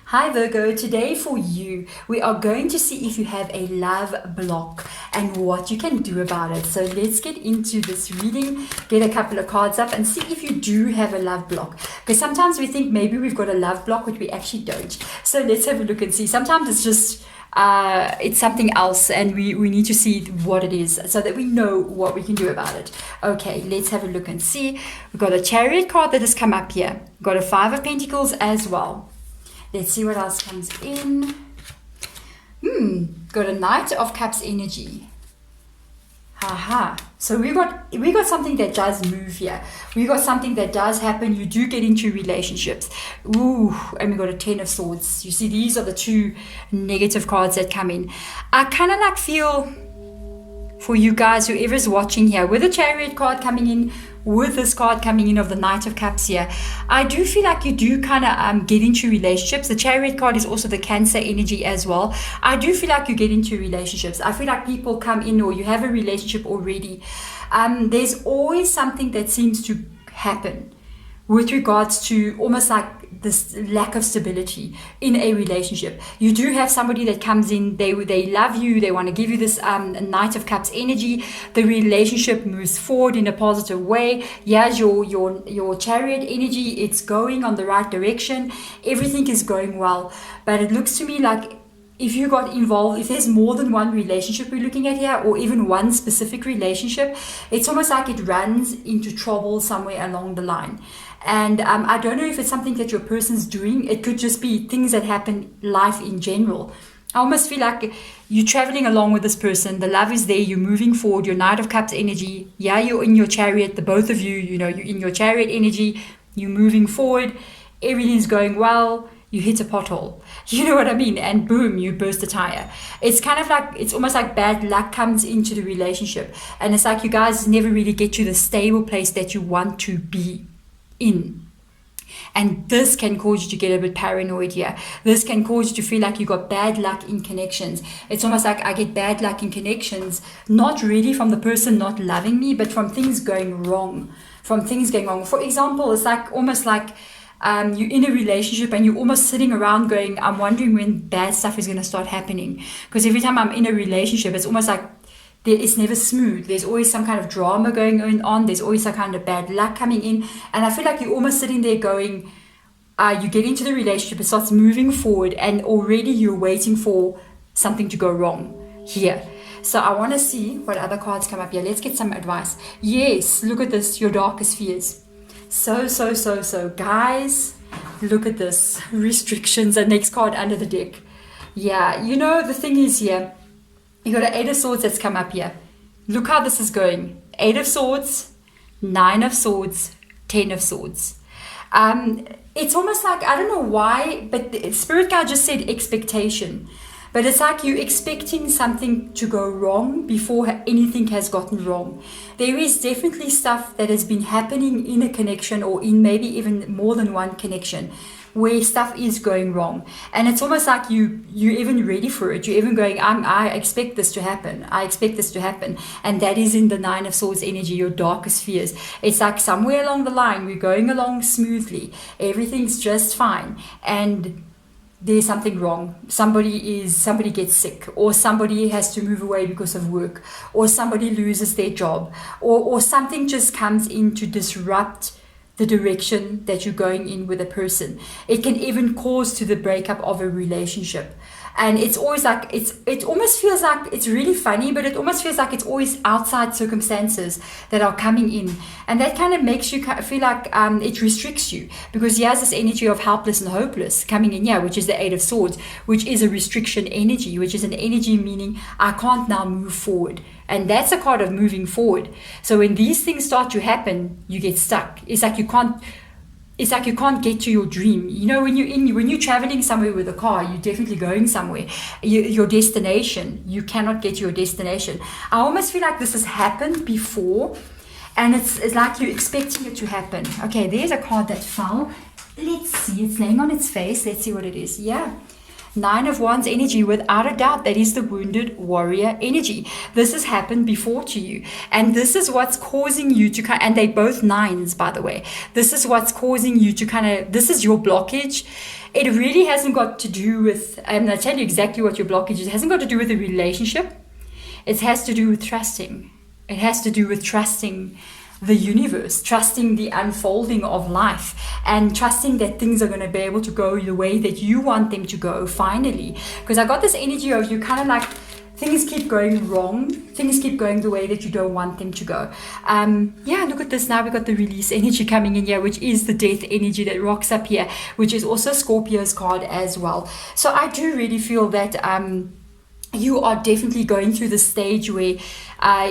Hi Virgo, today for you, we are going to see if you have a love block and what you can do about it. So let's get into this reading, get a couple of cards up and see if you do have a love block. Because sometimes we think maybe we've got a love block, which we actually don't. So let's have a look and see. Sometimes it's just it's something else and we need to see what it is so that we know what we can do about it. Okay, let's have a look and see. We've got a Chariot card that has come up here. We've got a Five of Pentacles as well. Let's see what else comes in. Got a Knight of Cups energy. Haha. So we got something that does move here. We got something that does happen. You do get into relationships. Ooh, and we got a Ten of Swords. You see, these are the two negative cards that come in. I kind of like feel for you guys, whoever's watching here, with the Chariot card coming in, with this card coming in of the Knight of Cups here, I do feel like you do kind of get into relationships. The Chariot card is also the Cancer energy as well. I do feel like you get into relationships. I feel like people come in or you have a relationship already. There's always something that seems to happen with regards to almost like this lack of stability in a relationship. You do have somebody that comes in, they love you, they want to give you this Knight of Cups energy. The relationship moves forward in a positive way. Yes, your Chariot energy, it's going on the right direction. Everything is going well. But it looks to me like if you got involved, if there's more than one relationship we're looking at here, or even one specific relationship, it's almost like it runs into trouble somewhere along the line. And I don't know if it's something that your person's doing. It could just be things that happen, life in general. I almost feel like you're traveling along with this person. The love is there. You're moving forward. Your Knight of Cups energy. Yeah, you're in your Chariot. The both of you, you're in your Chariot energy. You're moving forward. Everything's going well. You hit a pothole. You know what I mean? And boom, you burst a tire. It's kind of like, it's almost like bad luck comes into the relationship. And it's like you guys never really get to the stable place that you want to be in. And this can cause you to get a bit paranoid here. This can cause you to feel like you got bad luck in connections. It's almost like I get bad luck in connections, not really from the person not loving me, but from things going wrong. For example, it's like almost like you're in a relationship and you're almost sitting around going, I'm wondering when bad stuff is going to start happening. Because every time I'm in a relationship, it's almost like it's never smooth. There's always some kind of drama going on. There's always some kind of bad luck coming in. And I feel like you're almost sitting there going, you get into the relationship, it starts moving forward, and already you're waiting for something to go wrong here. So I want to see what other cards come up here. Let's get some advice. Yes, look at this, your darkest fears. So, guys, look at this. Restrictions, the next card under the deck. Yeah, the thing is here, you got an Eight of Swords that's come up here. Look how this is going. Eight of Swords, Nine of Swords, Ten of Swords. It's almost like, I don't know why, but the Spirit Guide just said expectation. But it's like you're expecting something to go wrong before anything has gotten wrong. There is definitely stuff that has been happening in a connection, or in maybe even more than one connection, where stuff is going wrong. And it's almost like you're even ready for it. You're even going, I expect this to happen. I expect this to happen. And that is in the Nine of Swords energy, your darkest fears. It's like somewhere along the line, we're going along smoothly. Everything's just fine. And there's something wrong. Somebody gets sick, or somebody has to move away because of work, or somebody loses their job, or something just comes in to disrupt the direction that you're going in with a person. It can even cause to the breakup of a relationship. And it's always like, it almost feels like, it's really funny, but it almost feels like it's always outside circumstances that are coming in. And that kind of makes you feel like it restricts you, because he has this energy of helpless and hopeless coming in here, which is the Eight of Swords, which is a restriction energy, which is an energy meaning I can't now move forward. And that's a card of moving forward. So when these things start to happen, you get stuck. It's like you can't get to your dream. When you're traveling somewhere with a car, you're definitely going somewhere. Your destination, you cannot get to your destination. I almost feel like this has happened before, and it's like you're expecting it to happen. Okay, there's a card that fell. Let's see, it's laying on its face. Let's see what it is. Yeah. Nine of Wands energy, without a doubt, that is the wounded warrior energy. This has happened before to you. And this is what's causing you to kind of, and they both nines, by the way. This is what's causing you to kind of, this is your blockage. It really hasn't got to do with, and I'll tell you exactly what your blockage is. It hasn't got to do with a relationship. It has to do with trusting. It has to do with trusting the universe, trusting the unfolding of life, and trusting that things are going to be able to go the way that you want them to go finally. Because I got this energy of you kind of like, things keep going wrong, things keep going the way that you don't want them to go. Yeah, look at this. Now we got the release energy coming in here, which is the death energy that rocks up here, which is also Scorpio's card as well. So I do really feel that you are definitely going through the stage where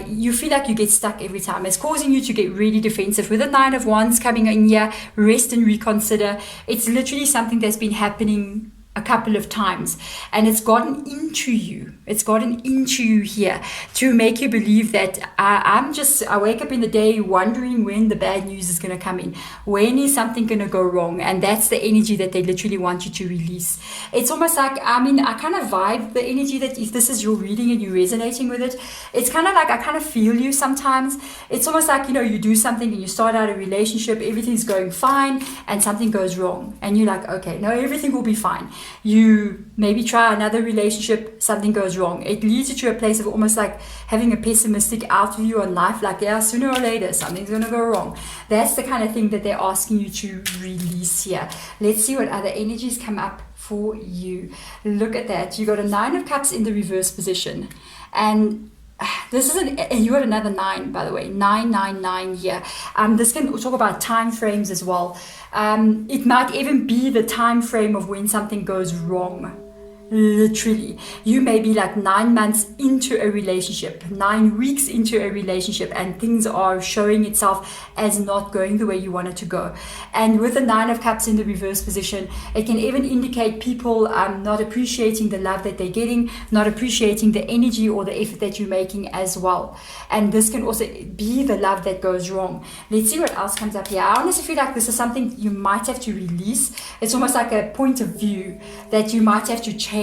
you feel like you get stuck every time. It's causing you to get really defensive. With the Nine of Wands coming in here, rest and reconsider. It's literally something that's been happening a couple of times, and it's gotten into you. It's gotten into you here to make you believe that I wake up in the day wondering when the bad news is going to come in. When is something going to go wrong? And that's the energy that they literally want you to release. It's almost like, I kind of vibe the energy that if this is your reading and you're resonating with it, it's kind of like, I kind of feel you sometimes. It's almost like, you do something and you start out a relationship, everything's going fine, and something goes wrong. And you're like, okay, no, everything will be fine. You maybe try another relationship, something goes wrong. It leads you to a place of almost like having a pessimistic outview on life, like, yeah, sooner or later something's going to go wrong. That's the kind of thing that they're asking you to release here. Let's see what other energies come up for you. Look at that. You got a Nine of Cups in the reverse position, and this is and you got another 9, by the way, 999 here. This can talk about time frames as well. It might even be the time frame of when something goes wrong. Literally, you may be like 9 months into a relationship, 9 weeks into a relationship, and things are showing itself as not going the way you want it to go. And with the Nine of Cups in the reverse position, it can even indicate people not appreciating the love that they're getting, not appreciating the energy or the effort that you're making as well. And this can also be the love that goes wrong. Let's see what else comes up here. I honestly feel like this is something you might have to release. It's almost like a point of view that you might have to change.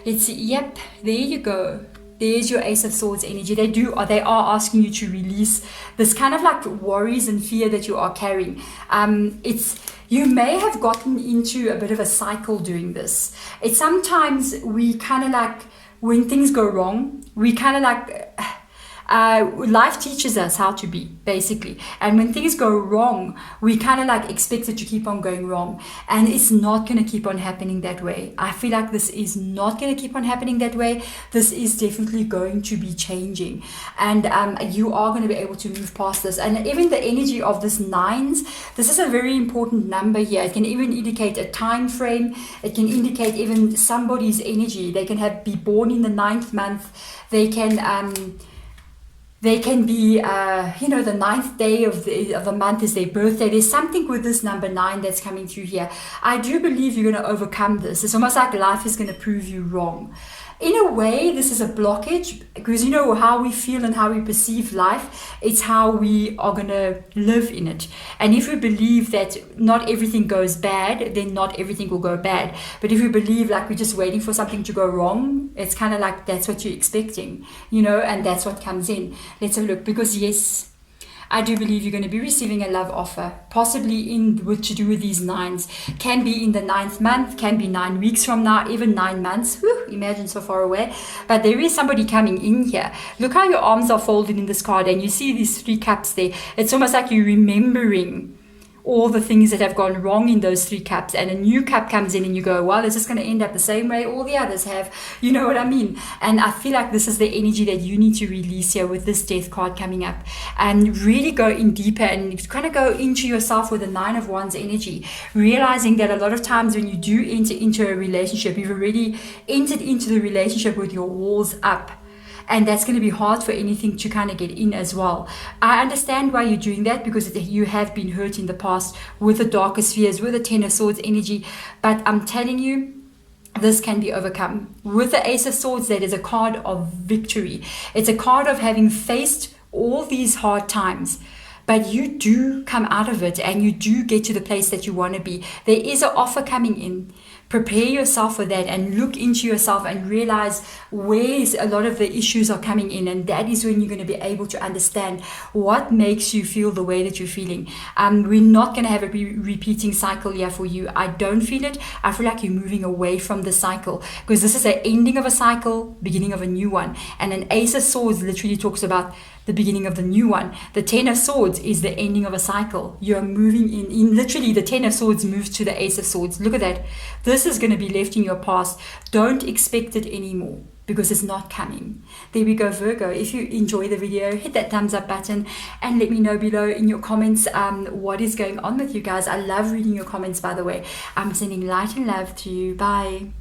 Let's see. Yep, there you go. There's your Ace of Swords energy. They are asking you to release this kind of like worries and fear that you are carrying. You may have gotten into a bit of a cycle doing this. It's sometimes we kind of like, when things go wrong, we kind of like, life teaches us how to be, basically. And when things go wrong, we kind of like expect it to keep on going wrong. And it's not going to keep on happening that way. I feel like this is not going to keep on happening that way. This is definitely going to be changing. And you are going to be able to move past this. And even the energy of this 9s, this is a very important number here. It can even indicate a time frame. It can indicate even somebody's energy. They can be born in the 9th month. They can be, the 9th day of the month is their birthday. There's something with this number 9 that's coming through here. I do believe you're going to overcome this. It's almost like life is going to prove you wrong. In a way, this is a blockage, because how we feel and how we perceive life, it's how we are going to live in it. And if we believe that not everything goes bad, then not everything will go bad. But if we believe like we're just waiting for something to go wrong, it's kind of like that's what you're expecting, and that's what comes in. Let's have a look, because yes, I do believe you're going to be receiving a love offer, possibly to do with these 9s. Can be in the 9th month, can be 9 weeks from now, even 9 months. Whew, imagine so far away. But there is somebody coming in here. Look how your arms are folded in this card, and you see these 3 cups there. It's almost like you're remembering all the things that have gone wrong in those 3 cups, and a new cup comes in and you go, well, it's just going to end up the same way all the others have. You know what I mean? And I feel like this is the energy that you need to release here with this Death card coming up, and really go in deeper and kind of go into yourself with the 9 of Wands energy, realizing that a lot of times when you do enter into a relationship, you've already entered into the relationship with your walls up. And that's going to be hard for anything to kind of get in as well. I understand why you're doing that, because you have been hurt in the past with the darker spheres, with the 10 of Swords energy. But I'm telling you, this can be overcome. With the Ace of Swords, that is a card of victory. It's a card of having faced all these hard times. But you do come out of it, and you do get to the place that you want to be. There is an offer coming in. prepare yourself for that and look into yourself and realize where a lot of the issues are coming in. And that is when you're going to be able to understand what makes you feel the way that you're feeling. We're not going to have a repeating cycle here for you. I don't feel it. I feel like you're moving away from the cycle, because this is the ending of a cycle, beginning of a new one. And an Ace of Swords literally talks about the beginning of the new one. The Ten of Swords is the ending of a cycle. You're moving in literally the Ten of Swords moves to the Ace of Swords. Look at that. This is going to be left in your past. Don't expect it anymore, because it's not coming. There we go, Virgo. If you enjoy the video, hit that thumbs up button and let me know below in your comments what is going on with you guys. I love reading your comments, by the way. I'm sending light and love to you. Bye.